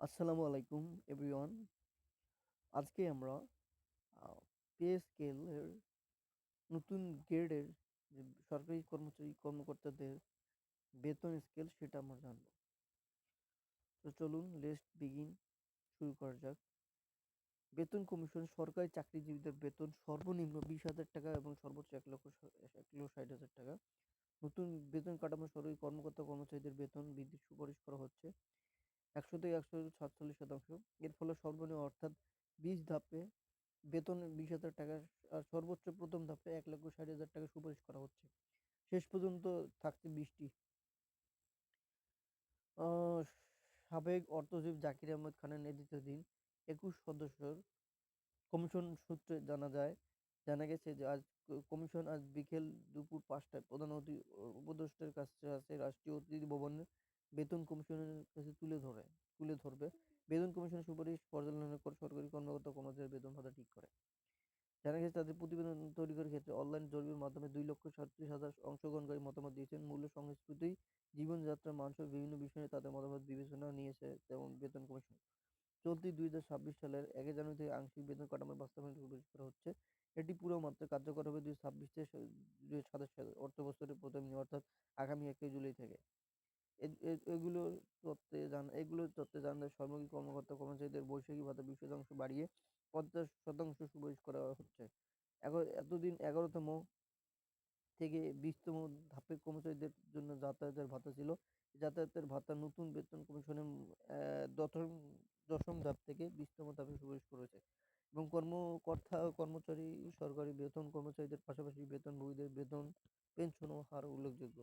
আসসালামু আলাইকুম এভরিওয়ান। আজকে আমরা পে স্কেলের নতুন গ্রেডের যে সরকারি কর্মকর্তাদের বেতন স্কেল সেটা আমরা জানবো। তো চলুন লেটস বিগিন, শুরু করা যাক। বেতন কমিশন সরকারি চাকরিজীবীদের বেতন সর্বনিম্ন 20,000 টাকা এবং সর্বোচ্চ 1,60,000 টাকা। নতুন বেতন কাঠামো সরকারি কর্মকর্তা কর্মচারীদের বেতন বৃদ্ধির সুপারিশ করা হচ্ছে 100 থেকে 147%। এর ফলে সর্বনিম্ন অর্থাৎ 20 ধাপে বেতন 20,000 টাকা আর সর্বোচ্চ প্রথম ধাপে 1,60,000 টাকা সুপারিশ করা হচ্ছে। শেষ পর্যন্ত থাকছে 20টি। আহ, সাবেক অর্থসচিব জাকির আহমেদ খানের নেতৃত্বাধীন 21 সদস্যের কমিশন সূত্রে জানা গেছে যে কমিশন আজ বিকেল দুপুর 5টায় প্রধান উপদেষ্টার কাছে রাষ্ট্রীয় অতিথি ভবনে বেতন কমিশনের কাছে তুলে ধরবে। বেতন কমিশনের সুপারিশ পর্যালোচনা করে সরকারি কর্মকর্তা কর্মচারীর বেতন ভাতা ঠিক করে। জানা গেছে তাদের প্রতিবেদন তৈরি করার ক্ষেত্রে অনলাইন জরিপের মাধ্যমে 2,37,000 অংশগ্রহণকারী মতামত দিয়েছেন। মূল্য সংস্কৃতি, জীবনযাত্রার মানসহ বিভিন্ন বিষয়ে তাদের মতামত বিবেচনা নিয়েছে যেমন বেতন কমিশন। চলতি 2026 সালের 1 জানুয়ারি থেকে আংশিক বেতন কাঠামোর বাস্তবায়নের সুপারিশ করা হচ্ছে। এটি পুরো মাত্রায় কার্যকর হবে 2026 থেকে 2027 অর্থ বছরের প্রথম দিন অর্থাৎ আগামী 1 জুলাই থেকে। এগুলোর তথ্যে জানা যায় সামরিক কর্মকর্তা কর্মচারীদের বৈষয়িক ভাতা 20% বাড়িয়ে 50% সুপারিশ করা হচ্ছে। এতদিন 11তম থেকে 20তম ধাপে কর্মচারীদের জন্য যাতায়াতের ভাতা ছিল। যাতায়াতের ভাতা নতুন বেতন কমিশনের দশম দশম ধাপ থেকে 20তম ধাপে সুপারিশ করেছে এবং কর্মচারী সরকারি বেতন কর্মচারীদের পাশাপাশি বেতনভোগীদের বেতন পেনশনও হার উল্লেখযোগ্য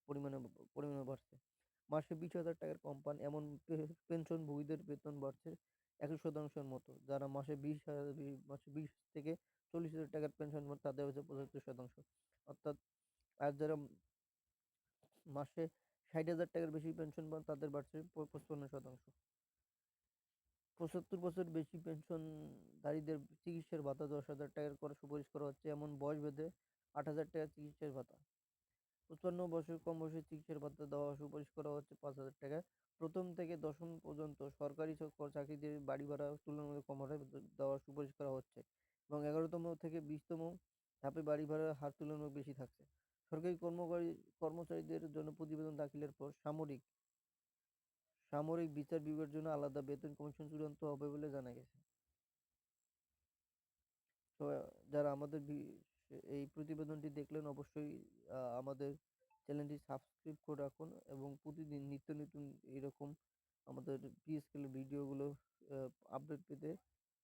পরিমাণে পরিমাণে বাড়ছে। মাসে 20,000 টাকার কম পান এমন পেনশনভোগীদের বেতন বাড়ছে 100%-এর মতো। যারা মাসে 20 থেকে 40,000 টাকার পেনশন পান তাদের হচ্ছে 75%। অর্থাৎ আর যারা মাসে 60,000 টাকার বেশি পেনশন পান তাদের বাড়ছে 55%। 75 বছর বেশি পেনশনধারীদের চিকিৎসার ভাতা 10,000 টাকার করে সুপারিশ করা হচ্ছে। এমন বয়স ভেদে 8,000 টাকা চিকিৎসার ভাতা। 55 বছর কম বয়সে চিকিৎসার ভাতা দেওয়া সুপারিশ করা হচ্ছে 5,000 টাকা। প্রথম থেকে দশম পর্যন্ত সরকারি চাকরিদের বাড়ি ভাড়া তুলনামূলক কম হারে দেওয়ার সুপারিশ করা হচ্ছে এবং 11তম থেকে 20তম ধাপে বাড়ি ভাড়ার হার তুলনামূলক বেশি থাকছে। সরকারি কর্মচারীদের জন্য প্রতিবেদন দাখিলের পর সামরিক বিচার বিভাগের জন্য আলাদা বেতন কমিশন চূড়ান্ত হবে বলে জানা গেছে। তো যারা আমাদের এই প্রতিবেদনটি দেখলেন অবশ্যই আমাদের চ্যানেলটি সাবস্ক্রাইব করে রাখুন এবং প্রতিদিন নিত্য নতুন এরকম আমাদের পিএসকেল ভিডিওগুলো আপডেট পেতে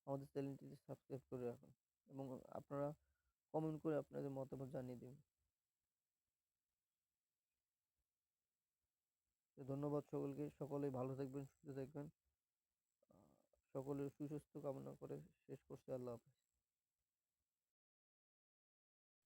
আমাদের চ্যানেলটিতে সাবস্ক্রাইব করে রাখুন এবং আপনারা কমেন্ট করে আপনাদের মতামত জানিয়ে দিন। তো ধন্যবাদ সকলকে, সকলেই ভালো থাকবেন, সুস্থ থাকবেন। সকলের সুস্বাস্থ্য কামনা করে শেষ করছি। আল্লাহ হাফেজ।